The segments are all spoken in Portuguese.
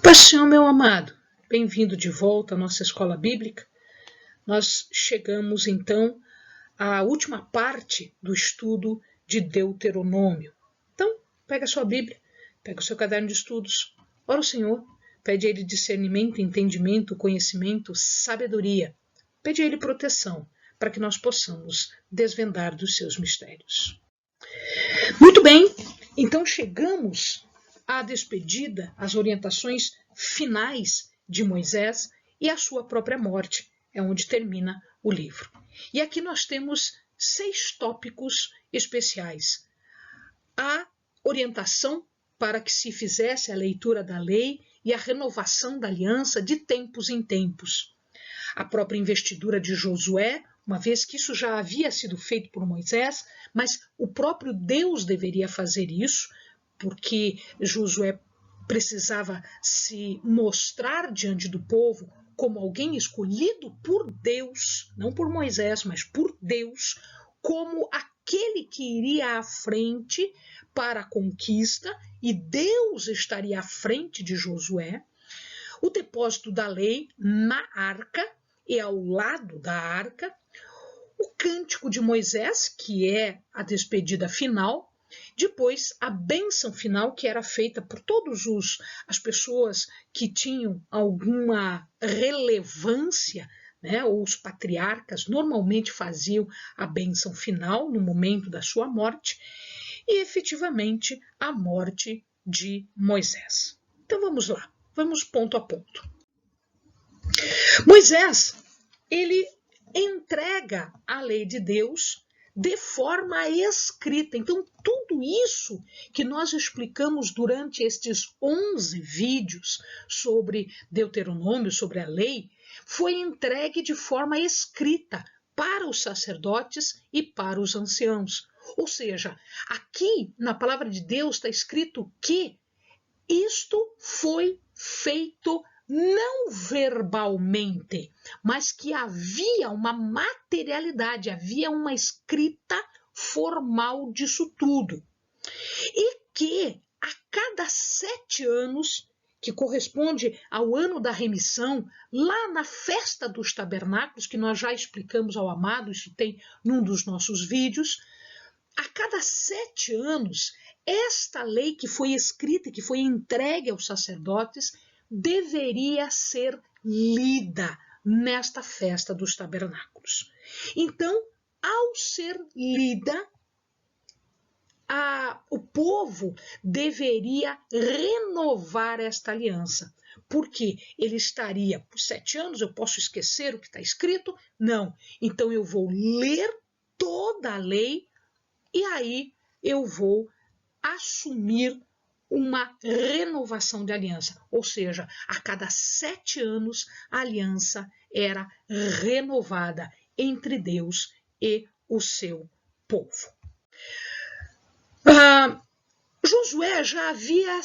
Paz do Senhor, meu amado, bem-vindo de volta à nossa escola bíblica. Nós chegamos então à última parte do estudo de Deuteronômio. Então, pega a sua Bíblia, pega o seu caderno de estudos, ora o Senhor, pede a Ele discernimento, entendimento, conhecimento, sabedoria. Pede a Ele proteção, para que nós possamos desvendar dos seus mistérios. Muito bem, então chegamos à despedida, às orientações finais de Moisés e a sua própria morte, é onde termina o livro. E aqui nós temos 6 tópicos especiais. A orientação para que se fizesse a leitura da lei e a renovação da aliança de tempos em tempos. A própria investidura de Josué, uma vez que isso já havia sido feito por Moisés, mas o próprio Deus deveria fazer isso, porque Josué precisava se mostrar diante do povo como alguém escolhido por Deus, não por Moisés, mas por Deus, como aquele que iria à frente para a conquista, e Deus estaria à frente de Josué. O depósito da lei na arca e ao lado da arca, o cântico de Moisés, que é a despedida final, depois a bênção final, que era feita por todas as pessoas que tinham alguma relevância, né? Os patriarcas normalmente faziam a bênção final no momento da sua morte, e efetivamente a morte de Moisés. Então vamos lá, vamos ponto a ponto. Moisés, ele entrega a lei de Deus de forma escrita. Então, tudo isso que nós explicamos durante estes 11 vídeos sobre Deuteronômio, sobre a lei, foi entregue de forma escrita para os sacerdotes e para os anciãos. Ou seja, aqui na palavra de Deus está escrito que isto foi feito não verbalmente, mas que havia uma materialidade, havia uma escrita formal disso tudo. E que a cada 7 anos, que corresponde ao ano da remissão, lá na festa dos tabernáculos, que nós já explicamos ao amado, isso tem num dos nossos vídeos, a cada 7 anos, esta lei que foi escrita, que foi entregue aos sacerdotes, deveria ser lida nesta festa dos tabernáculos. Então, ao ser lida, o povo deveria renovar esta aliança. Porque ele estaria por 7 anos, eu posso esquecer o que está escrito? Não. Então eu vou ler toda a lei e aí eu vou assumir uma renovação de aliança, ou seja, a cada 7 anos a aliança era renovada entre Deus e o seu povo. Josué já havia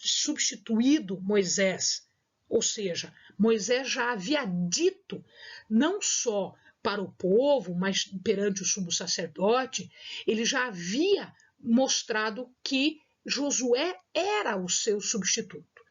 substituído Moisés, ou seja, Moisés já havia dito não só para o povo, mas perante o sumo sacerdote, ele já havia mostrado que Josué era o seu substituto.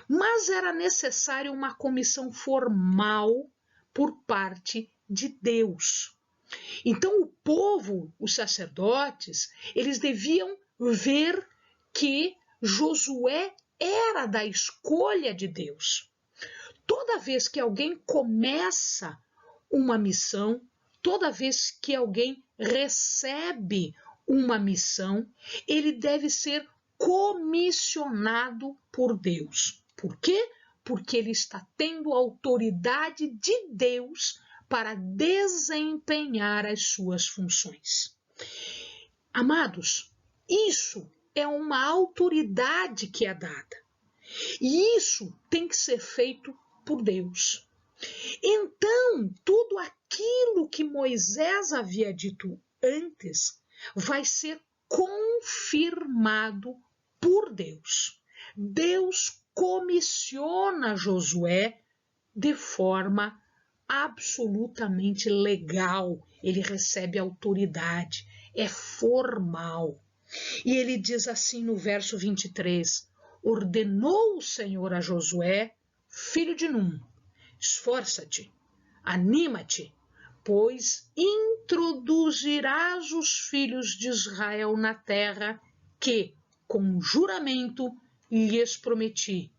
Mas era necessária uma comissão formal por parte de Deus. Então o povo, os sacerdotes, eles deviam ver que Josué era da escolha de Deus. Toda vez que alguém começa uma missão, toda vez que alguém recebe uma missão, ele deve ser comissionado por Deus. Por quê? Porque ele está tendo autoridade de Deus para desempenhar as suas funções. Amados, isso é uma autoridade que é dada. E isso tem que ser feito por Deus. Então, tudo aquilo que Moisés havia dito antes vai ser confirmado por Deus. Deus comissiona Josué de forma absolutamente legal. Ele recebe autoridade, é formal. E ele diz assim no verso 23: ordenou o Senhor a Josué, filho de Num: esforça-te, anima-te, pois introduzirás os filhos de Israel na terra que, com juramento, lhes prometi,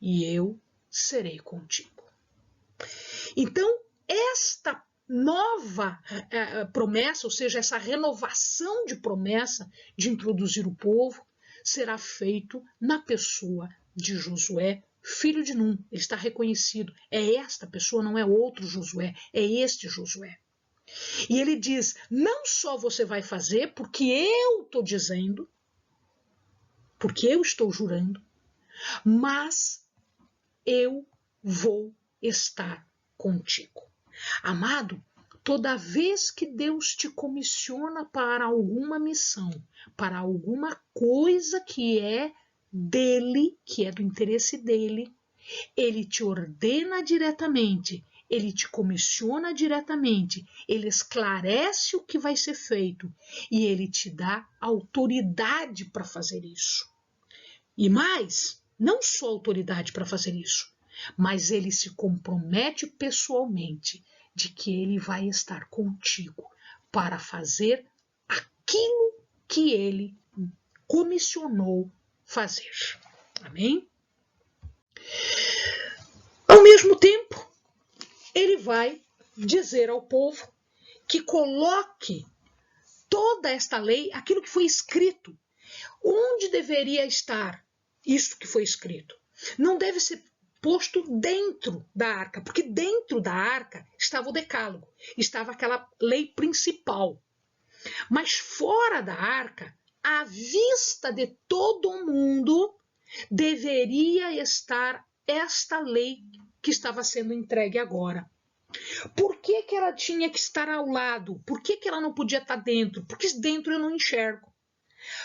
e eu serei contigo. Então, esta nova promessa, ou seja, essa renovação de promessa de introduzir o povo, será feito na pessoa de Josué, filho de Num. Ele está reconhecido. É esta pessoa, não é outro Josué, é este Josué. E ele diz: não só você vai fazer porque eu estou dizendo, porque eu estou jurando, mas eu vou estar contigo. Amado, toda vez que Deus te comissiona para alguma missão, para alguma coisa que é dele, que é do interesse dele, ele te ordena diretamente, ele te comissiona diretamente, ele esclarece o que vai ser feito e ele te dá autoridade para fazer isso. E mais, não só autoridade para fazer isso, mas ele se compromete pessoalmente de que ele vai estar contigo para fazer aquilo que ele comissionou fazer. Amém? Ao mesmo tempo, ele vai dizer ao povo que coloque toda esta lei, aquilo que foi escrito, onde deveria estar isso que foi escrito. Não deve ser posto dentro da arca, porque dentro da arca estava o decálogo, estava aquela lei principal. Mas fora da arca, à vista de todo mundo, deveria estar esta lei que estava sendo entregue agora. Por que ela tinha que estar ao lado? Por que ela não podia estar dentro? Porque dentro eu não enxergo.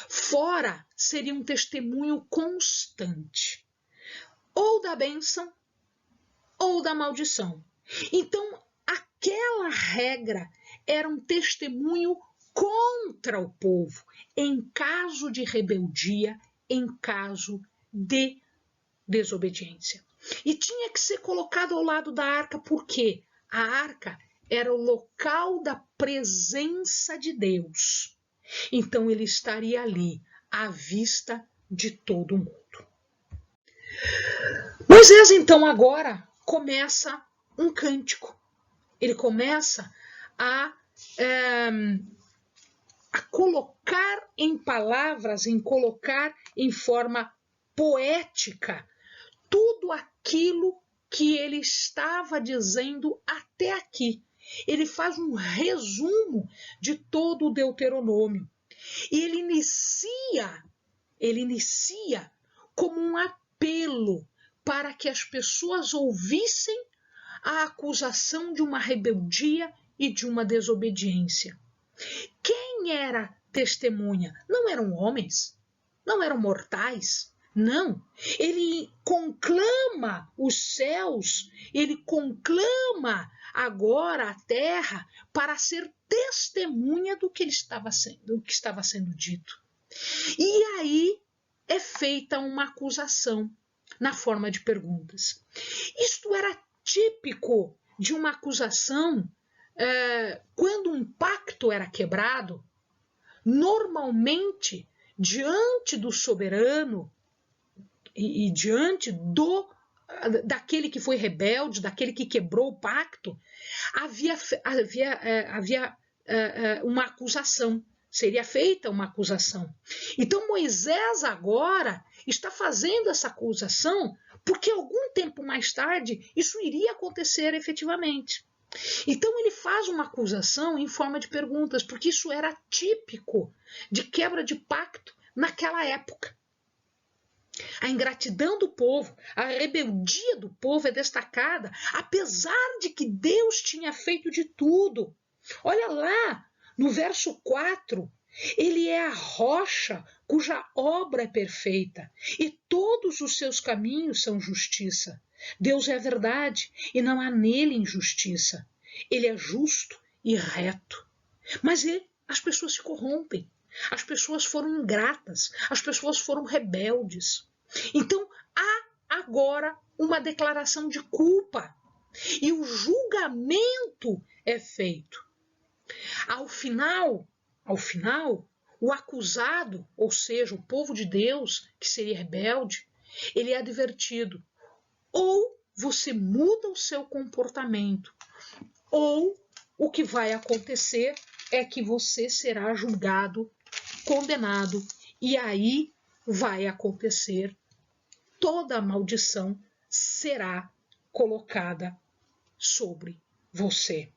Fora seria um testemunho constante, ou da bênção ou da maldição. Então, aquela regra era um testemunho contra o povo, em caso de rebeldia, em caso de desobediência. E tinha que ser colocado ao lado da arca, porque a arca era o local da presença de Deus. Então ele estaria ali, à vista de todo mundo. Moisés, então, agora começa um cântico. Ele começa a colocar em palavras, em colocar em forma poética tudo aquilo que ele estava dizendo até aqui. Ele faz um resumo de todo o Deuteronômio. E ele inicia como um apelo para que as pessoas ouvissem a acusação de uma rebeldia e de uma desobediência. Quem era testemunha? Não eram homens, não eram mortais, não. Ele conclama os céus, ele conclama agora a terra para ser testemunha do que estava sendo dito. E aí é feita uma acusação na forma de perguntas. Isto era típico de uma acusação quando um pacto era quebrado. Normalmente, diante do soberano e diante daquele que foi rebelde, daquele que quebrou o pacto, havia uma acusação. Seria feita uma acusação. Então Moisés agora está fazendo essa acusação porque algum tempo mais tarde isso iria acontecer efetivamente. Então ele faz uma acusação em forma de perguntas, porque isso era típico de quebra de pacto naquela época. A ingratidão do povo, a rebeldia do povo é destacada, apesar de que Deus tinha feito de tudo. Olha lá, no verso 4, ele é a rocha cuja obra é perfeita e todos os seus caminhos são justiça. Deus é a verdade e não há nele injustiça. Ele é justo e reto. Mas as pessoas se corrompem, as pessoas foram ingratas, as pessoas foram rebeldes. Então, há agora uma declaração de culpa e o julgamento é feito. Ao final, o acusado, ou seja, o povo de Deus, que seria rebelde, ele é advertido: ou você muda o seu comportamento, ou o que vai acontecer é que você será julgado, condenado, e aí vai acontecer, toda a maldição será colocada sobre você.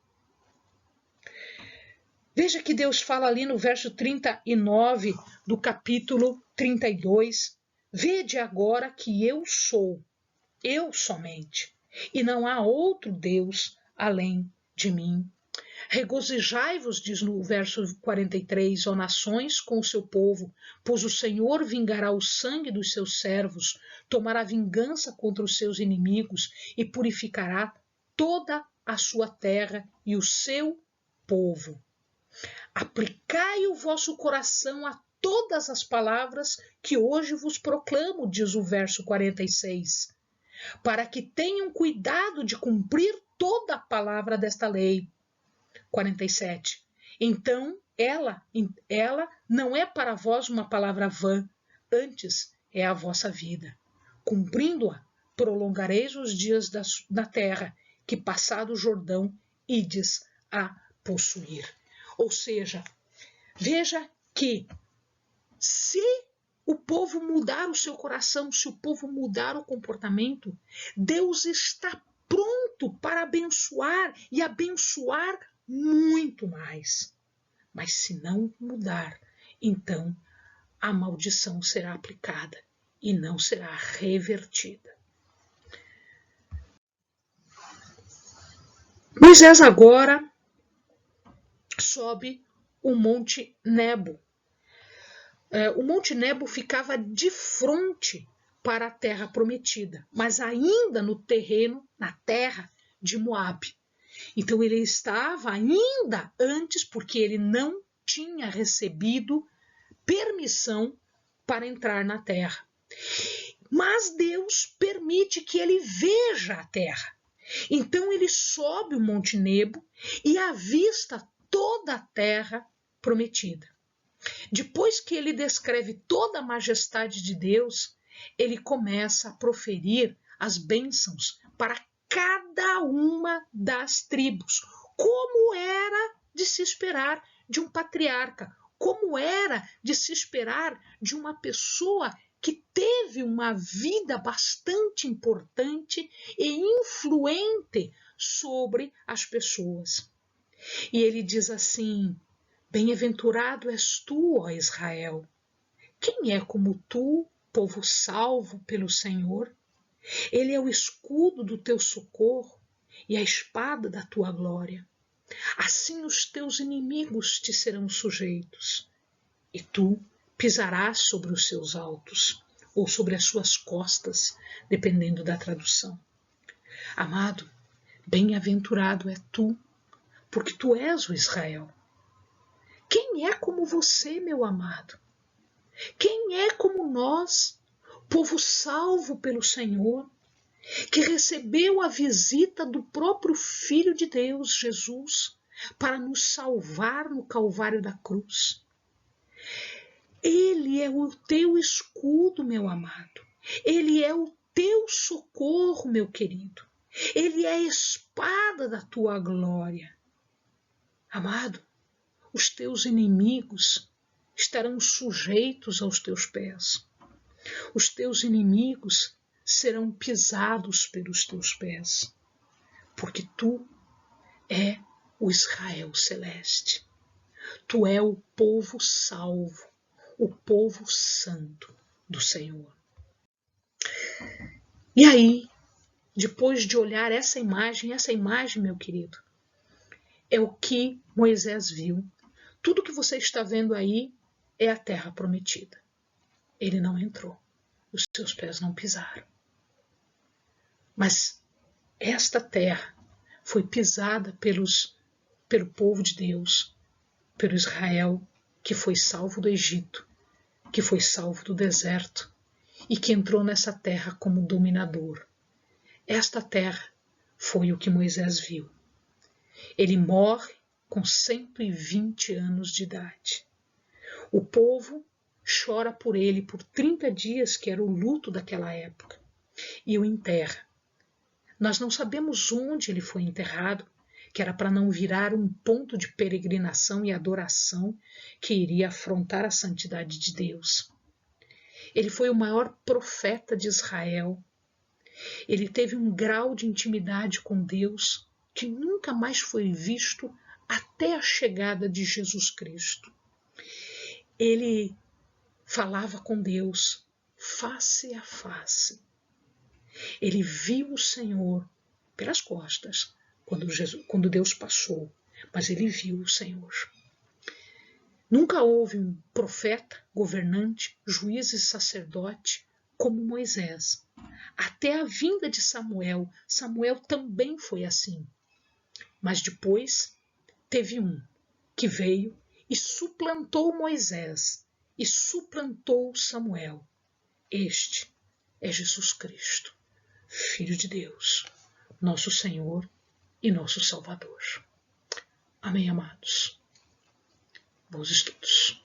Veja que Deus fala ali no verso 39 do capítulo 32. Vede agora que eu sou, eu somente, e não há outro Deus além de mim. Regozijai-vos, diz no verso 43, ó nações, com o seu povo, pois o Senhor vingará o sangue dos seus servos, tomará vingança contra os seus inimigos e purificará toda a sua terra e o seu povo. Aplicai o vosso coração a todas as palavras que hoje vos proclamo, diz o verso 46, para que tenham cuidado de cumprir toda a palavra desta lei. 47. Então, ela não é para vós uma palavra vã, antes é a vossa vida. Cumprindo-a, prolongareis os dias da terra, que passado o Jordão, ides a possuir. Ou seja, veja que se o povo mudar o seu coração, se o povo mudar o comportamento, Deus está pronto para abençoar e abençoar muito mais. Mas se não mudar, então a maldição será aplicada e não será revertida. Moisés agora sobe o Monte Nebo. O Monte Nebo ficava de frente para a terra prometida, mas ainda no terreno, na terra de Moabe. Então ele estava ainda antes, porque ele não tinha recebido permissão para entrar na terra. Mas Deus permite que ele veja a terra. Então ele sobe o Monte Nebo e avista toda a terra prometida. Depois que ele descreve toda a majestade de Deus, ele começa a proferir as bênçãos para cada uma das tribos, como era de se esperar de um patriarca, como era de se esperar de uma pessoa que teve uma vida bastante importante e influente sobre as pessoas. E ele diz assim: bem-aventurado és tu, ó Israel. Quem é como tu, povo salvo pelo Senhor? Ele é o escudo do teu socorro e a espada da tua glória. Assim os teus inimigos te serão sujeitos, e tu pisarás sobre os seus altos, ou sobre as suas costas, dependendo da tradução. Amado, bem-aventurado é tu, porque tu és o Israel. Quem é como você, meu amado? Quem é como nós, povo salvo pelo Senhor, que recebeu a visita do próprio Filho de Deus, Jesus, para nos salvar no Calvário da cruz? Ele é o teu escudo, meu amado. Ele é o teu socorro, meu querido. Ele é a espada da tua glória. Amado, os teus inimigos estarão sujeitos aos teus pés. Os teus inimigos serão pisados pelos teus pés, porque tu é o Israel celeste. Tu é o povo salvo, o povo santo do Senhor. E aí, depois de olhar essa imagem, meu querido, é o que Moisés viu. Tudo que você está vendo aí é a terra prometida. Ele não entrou, os seus pés não pisaram. Mas esta terra foi pisada pelo povo de Deus, pelo Israel que foi salvo do Egito, que foi salvo do deserto e que entrou nessa terra como dominador. Esta terra foi o que Moisés viu. Ele morre com 120 anos de idade. O povo chora por ele por 30 dias, que era o luto daquela época, e o enterra. Nós não sabemos onde ele foi enterrado, que era para não virar um ponto de peregrinação e adoração que iria afrontar a santidade de Deus. Ele foi o maior profeta de Israel. Ele teve um grau de intimidade com Deus que nunca mais foi visto até a chegada de Jesus Cristo. Ele falava com Deus face a face. Ele viu o Senhor pelas costas quando Deus passou, mas ele viu o Senhor. Nunca houve um profeta, governante, juiz e sacerdote como Moisés. Até a vinda de Samuel, Samuel também foi assim. Mas depois teve um que veio e suplantou Moisés e suplantou Samuel. Este é Jesus Cristo, Filho de Deus, nosso Senhor e nosso Salvador. Amém, amados. Bons estudos.